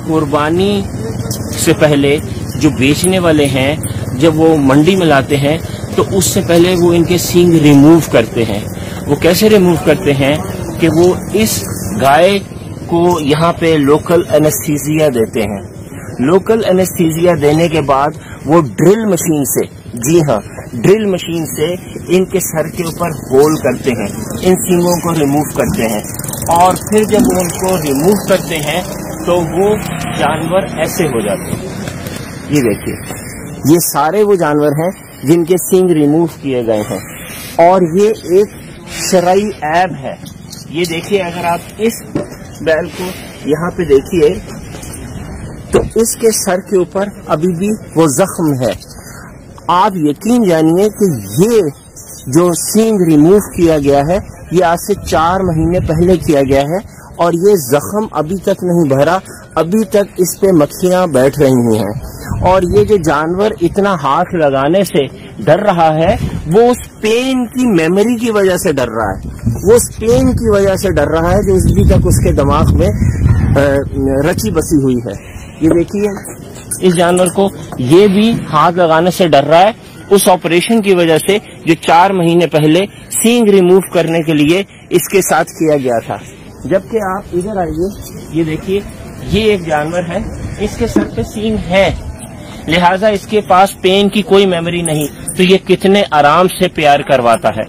कुर्बानी से पहले जो बेचने वाले हैं जब वो मंडी में लाते हैं तो उससे पहले वो इनके सींग रिमूव करते हैं। वो कैसे रिमूव करते हैं कि वो इस गाय को यहाँ पे लोकल एनेस्थीसिया देते हैं। लोकल एनेस्थीसिया देने के बाद वो ड्रिल मशीन से, जी हाँ, ड्रिल मशीन से इनके सर के ऊपर होल करते हैं, इन सींगों को रिमूव करते हैं और फिर जब वो उनको रिमूव करते हैं तो वो जानवर ऐसे हो जाते हैं। ये देखिए, ये सारे वो जानवर हैं जिनके सींग रिमूव किए गए हैं और ये एक शरई ऐब है। ये देखिए, अगर आप इस बैल को यहाँ पे देखिए तो इसके सर के ऊपर अभी भी वो जख्म है। आप यकीन जानिए कि ये जो सींग रिमूव किया गया है ये आज से 4 महीने पहले किया गया है और ये जख्म अभी तक नहीं भरा, अभी तक इस पे मक्खियां बैठ रही हैं। और ये जो जानवर इतना हाथ लगाने से डर रहा है वो उस पेन की मेमोरी की वजह से डर रहा है, वो उस पेन की वजह से डर रहा है जो अभी तक उसके दिमाग में रची बसी हुई है। ये देखिए, इस जानवर को ये भी हाथ लगाने से डर रहा है उस ऑपरेशन की वजह से जो 4 महीने पहले सींग रिमूव करने के लिए इसके साथ किया गया था। जबकि आप इधर आइए, ये देखिए, ये एक जानवर है, इसके सर पे सींग है, लिहाजा इसके पास पेन की कोई मेमोरी नहीं, तो ये कितने आराम से प्यार करवाता है।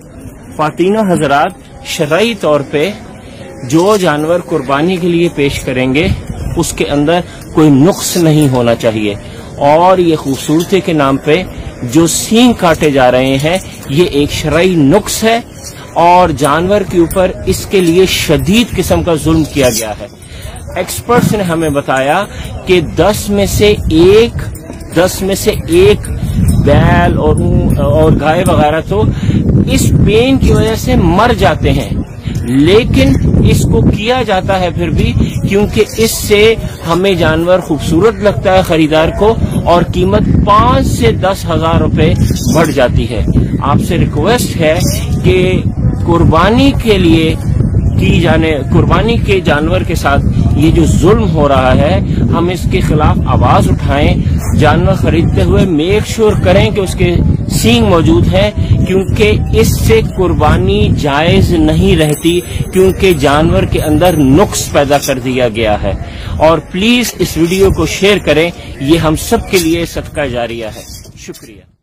ख्वातीनो हजरात, शरई तौर पे जो जानवर कुर्बानी के लिए पेश करेंगे उसके अंदर कोई नुक्स नहीं होना चाहिए और ये खूबसूरती के नाम पे जो सींग काटे जा रहे हैं ये एक शरई नुक्स है और जानवर के ऊपर इसके लिए शदीद किस्म का जुल्म किया गया है। एक्सपर्ट्स ने हमें बताया कि 10 में से एक बैल और गाय वगैरह तो इस पेन की वजह से मर जाते हैं, लेकिन इसको किया जाता है फिर भी क्योंकि इससे हमें जानवर खूबसूरत लगता है खरीदार को और कीमत 5 से 10 हजार रुपए बढ़ जाती है। आपसे रिक्वेस्ट है कि कुर्बानी के लिए कुर्बानी के जानवर के साथ ये जो जुल्म हो रहा है हम इसके खिलाफ आवाज उठाएं। जानवर खरीदते हुए मेक श्योर करें कि उसके सींग मौजूद है क्योंकि इससे कुर्बानी जायज नहीं रहती क्योंकि जानवर के अंदर नुक्स पैदा कर दिया गया है। और प्लीज इस वीडियो को शेयर करें, ये हम सब के लिए सदका जारिया है। शुक्रिया।